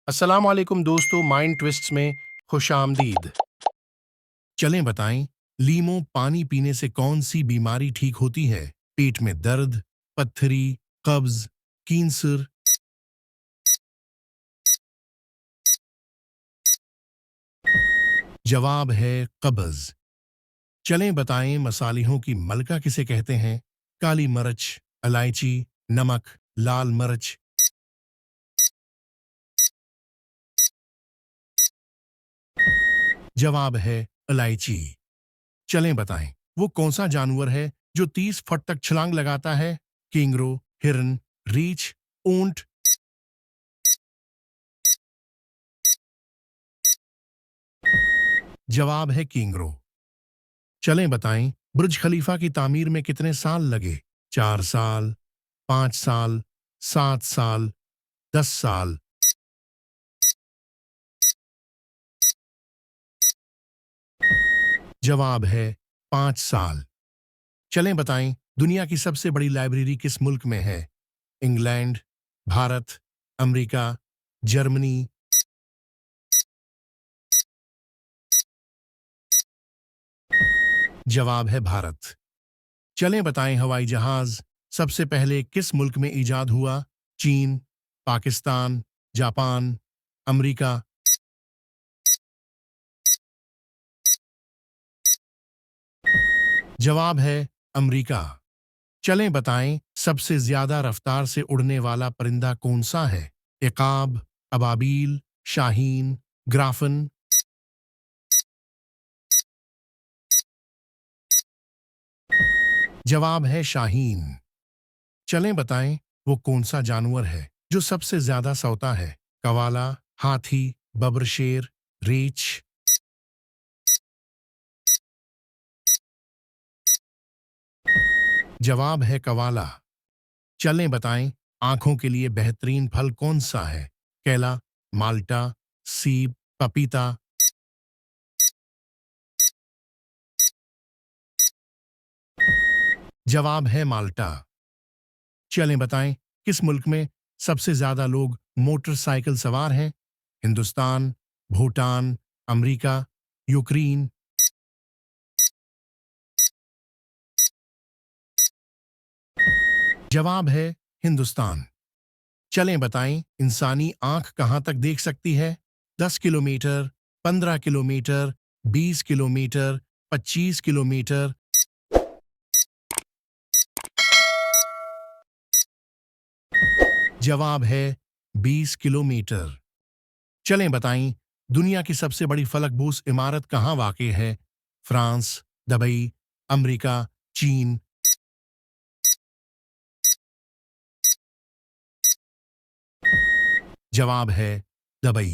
अस्सलाम वालेकुम दोस्तों, माइंड ट्विस्ट्स में खुशामदीद। चलें बताएं, लीमो पानी पीने से कौन सी बीमारी ठीक होती है? पेट में दर्द, पत्थरी, कब्ज, कैंसर? जवाब है कब्ज। चलें बताएं, मसालिहों की मलका किसे कहते हैं? काली मिर्च, इलायची, नमक, लाल मिर्च? जवाब है इलायची। चलें बताएं, वो कौन सा जानवर है जो 30 फुट तक छलांग लगाता है? केंगरू, हिरन, रीछ, ऊंट? जवाब है केंगरू। चलें बताएं, बुर्ज खलीफा की तामीर में कितने साल लगे? 4 साल, 5 साल, 7 साल, 10 साल? जवाब है 5 साल। चलें बताएं, दुनिया की सबसे बड़ी लाइब्रेरी किस मुल्क में है? England, Bharat, America, Germany? जवाब है भारत। चलें बताएं, हवाई जहाज सबसे पहले किस मुल्क में इजाद हुआ? चीन, पाकिस्तान, जापान, अमेरिका? जवाब है अमेरिका। चलें बताएं, सबसे ज्यादा रफ्तार से उड़ने वाला परिंदा कौन सा है? इकाब, अबाबील, शाहीन, ग्राफन? जवाब है शाहीन। चलें बताएं, वो कौन सा जानवर है जो सबसे ज्यादा सोता है? कवाला, हाथी, बब्रशेर, रीछ? जवाब है कवाला। चलें बताएं, आंखों के लिए बेहतरीन फल कौन सा है? केला, माल्टा, सीब, पपीता? जवाब है माल्टा। चलें बताएं, किस मुल्क में सबसे ज्यादा लोग मोटरसाइकिल सवार हैं? Hindustan, Bhutan, America, Ukraine? जवाब है हिंदुस्तान। चलें बताएं, इंसानी आंख कहां तक देख सकती है? 10 किलोमीटर, 15 किलोमीटर, 20 किलोमीटर, 25 किलोमीटर? जवाब है 20 किलोमीटर। चलें बताएं, दुनिया की सबसे बड़ी फलकबूस इमारत कहां वाक़ई है? फ्रांस, दुबई, अमेरिका, चीन? जवाब है दुबई।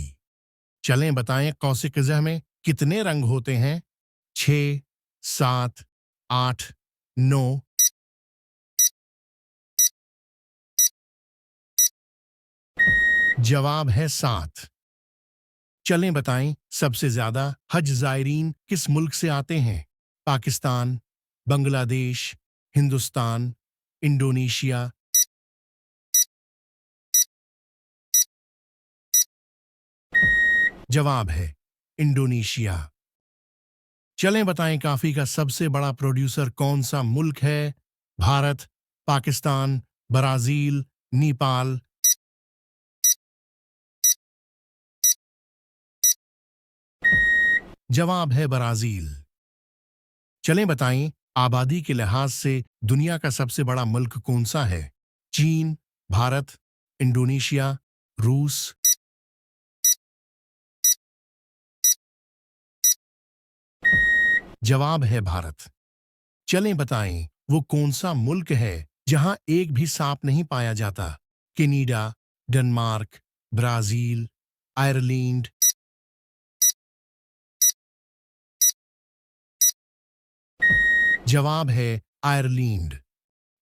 चलें बताएं, कौसे क़ज़ह में कितने रंग होते हैं? 6, 7, 8, 9? जवाब है 7। चलें बताएं, सबसे ज्यादा हज जायरीन किस मुल्क से आते हैं? पाकिस्तान, बांग्लादेश, हिंदुस्तान, इंडोनेशिया? जवाब है इंडोनेशिया। चलें बताएं, कॉफी का सबसे बड़ा प्रोड्यूसर कौन सा मुल्क है? भारत, पाकिस्तान, ब्राजील, नेपाल? जवाब है ब्राजील। चलें बताएं, आबादी के लिहाज से दुनिया का सबसे बड़ा मुल्क कौन सा है? चीन, भारत, इंडोनेशिया, रूस? जवाब है भारत। चलें बताएं, वो कौन सा मुल्क है जहां एक भी सांप नहीं पाया जाता? Canada, Denmark, Brazil, Ireland? जवाब है आयरलैंड।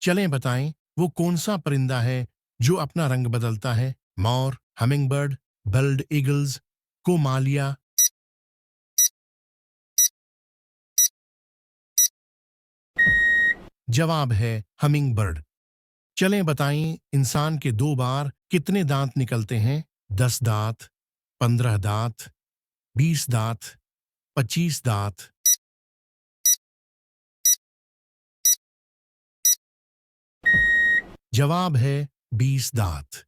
चलें बताएं, वो कौन सा परिंदा है जो अपना रंग बदलता है? मोर, हमिंगबर्ड, बल्ड ईगल्स, कोमालिया? जवाब है हमिंगबर्ड। चलें बताएं, इंसान के 2 बार कितने दांत निकलते हैं? 10 दांत, 15 दांत, 20 दांत, 25 दांत। जवाब है 20 दांत।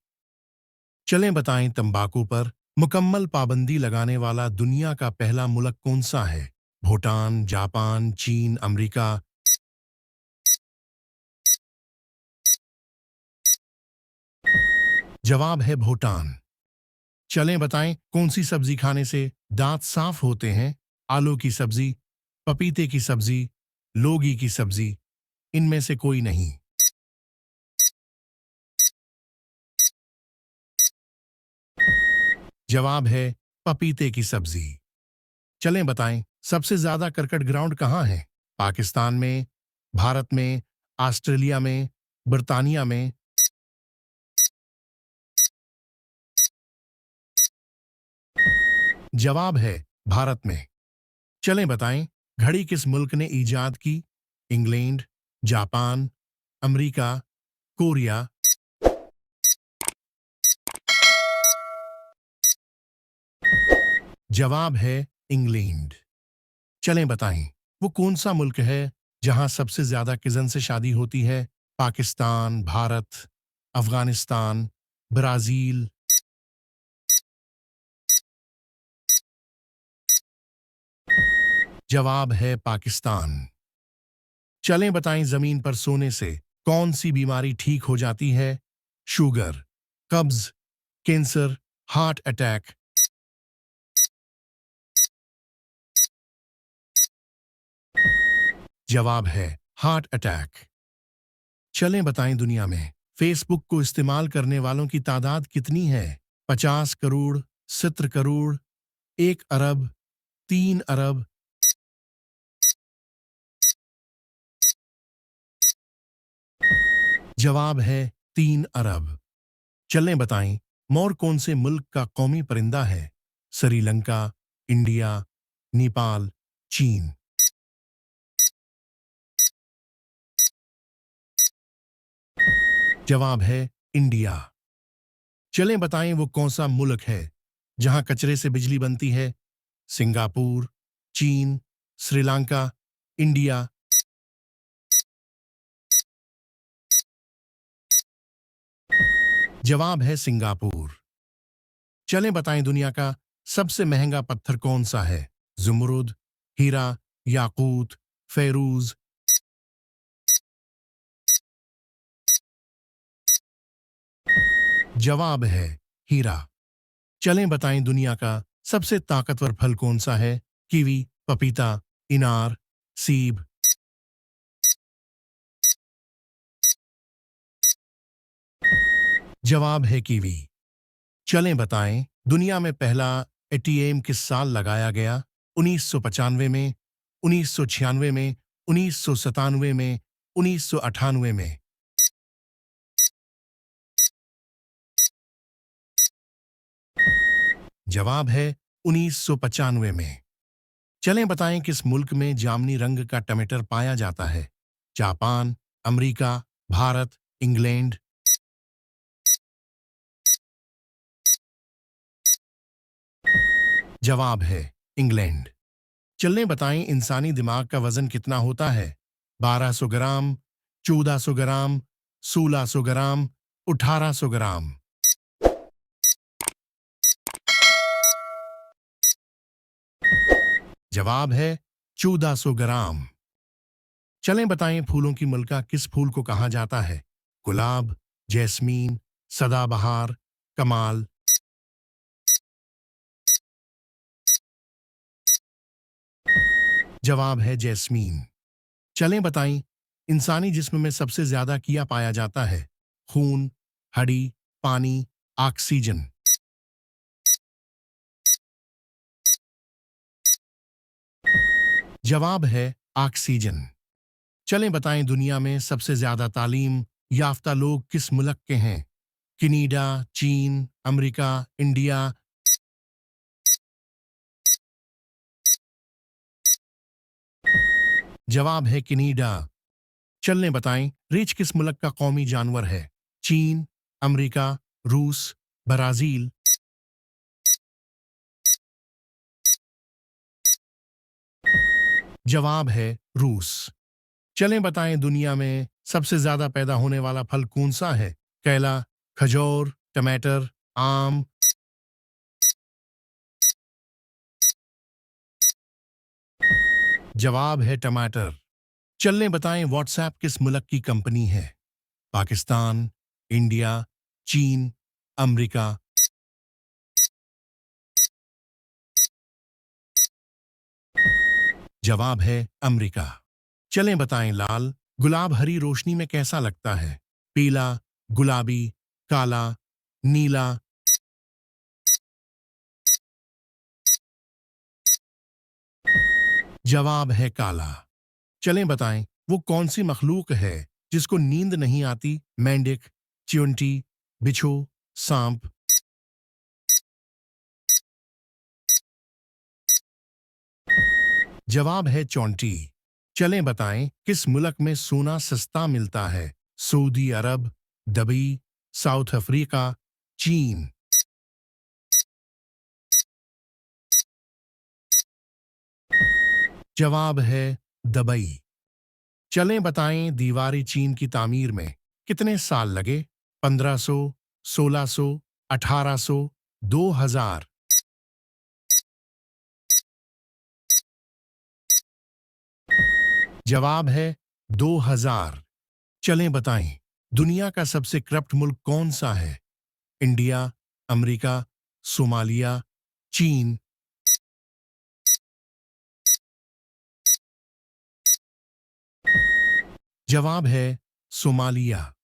चलें बताएं, तंबाकू पर मुकम्मल पाबंदी लगाने वाला दुनिया का पहला मुल्क कौन सा है? भूटान, जापान, चीन, अमेरिका। जवाब है भूटान। चलें बताएं, कौन सी सब्जी खाने से दांत साफ होते हैं? आलू की सब्जी, पपीते की सब्जी, लौकी की सब्जी, इनमें से कोई नहीं। जवाब है पपीते की सब्जी। चलें बताएं, सबसे ज्यादा क्रिकेट ग्राउंड कहाँ है? पाकिस्तान में, भारत में, ऑस्ट्रेलिया में, बर्तानिया में। जवाब है भारत में। चलें बताएं, घड़ी किस मुल्क ने इजाद की? England, Japan, America, Korea. जवाब है इंग्लैंड। चलें बताएं, वो कौन सा मुल्क है जहां सबसे ज्यादा किजन से शादी होती है? पाकिस्तान, भारत, अफगानिस्तान, ब्राजील। जवाब है पाकिस्तान। चलें बताएं, जमीन पर सोने से कौन सी बीमारी ठीक हो जाती है? शुगर, कब्ज, कैंसर, हार्ट अटैक। जवाब है हार्ट अटैक। चलें बताएं, दुनिया में फेसबुक को इस्तेमाल करने वालों की तादाद कितनी है? 50 करोड़, 70 करोड़, 1 अरब, 3 अरब। जवाब है 3 अरब। चलें बताएं, मोर कौन से मुल्क का कौमी परिंदा है? श्रीलंका, इंडिया, नेपाल, चीन। जवाब है इंडिया। चलें बताएं, वो कौन सा मुल्क है जहां कचरे से बिजली बनती है? सिंगापुर, चीन, श्रीलंका, इंडिया। जवाब है सिंगापुर। चलें बताएं, दुनिया का सबसे महंगा पत्थर कौन सा है? जुमरुद, हीरा, याकूत, फेरूज। जवाब है हीरा। चलें बताएं, दुनिया का सबसे ताकतवर फल कौन सा है? कीवी, पपीता, इनार, सीब। जवाब है कीवी। चलें बताएं, दुनिया में पहला एटीएम किस साल लगाया गया? 1995 में, 1996 में, 1997 में, 1998 में। जवाब है 1995 में। चलें बताएं, किस मुल्क में जामनी रंग का टमाटर पाया जाता है? Japan, America, Bharat, England. जवाब है इंग्लैंड। चलें बताएं, इंसानी दिमाग का वजन कितना होता है? 1200 ग्राम, 1400 ग्राम, 1600 ग्राम, 1800 ग्राम। जवाब है 1400 ग्राम। चलें बताएं, फूलों की मलका किस फूल को कहा जाता है? गुलाब, जैस्मीन, सदाबहार, कमाल। जवाब है जैस्मीन। चलें बताएं, इंसानी जिस्म में सबसे ज्यादा किया पाया जाता है? खून, हड्डी, पानी, ऑक्सीजन। जवाब है ऑक्सीजन। चलें बताएं, दुनिया में सबसे ज्यादा तालीम याफ्ता लोग किस मुल्क के हैं? कनाडा, चीन, अमेरिका, इंडिया। जवाब है कनाडा। चलने बताएं, रीछ किस मुल्क का कौमी जानवर है? चीन, अमेरिका, रूस, ब्राजील। जवाब है रूस। चलें बताएं दुनिया में सबसे ज्यादा पैदा होने वाला फल कौन सा है? केला, खजूर, टमाटर, आम। जवाब है टमाटर। चलने बताएं व्हाट्सएप किस मुल्क की कंपनी है? पाकिस्तान, इंडिया, चीन, अमेरिका। जवाब है अमेरिका। चलें बताएं लाल गुलाब हरी रोशनी में कैसा लगता है? पीला, गुलाबी, काला, नीला। जवाब है काला। चलें बताएं वो कौन सी मखलूक है जिसको नींद नहीं आती? मेंढक, चिंटी, बिच्छू, सांप। जवाब है चौंटी। चलें बताएं किस मुल्क में सोना सस्ता मिलता है? सऊदी अरब, दुबई, साउथ अफ्रीका, चीन। जवाब है दुबई। चलें बताएं दीवारी चीन की तामीर में कितने साल लगे? 1500, 1600, 1800, 2000। जवाब है 2000। चलें बताएं दुनिया का सबसे करप्ट मुल्क कौन सा है? इंडिया, अमेरिका, सोमालिया, चीन। जवाब है सोमालिया।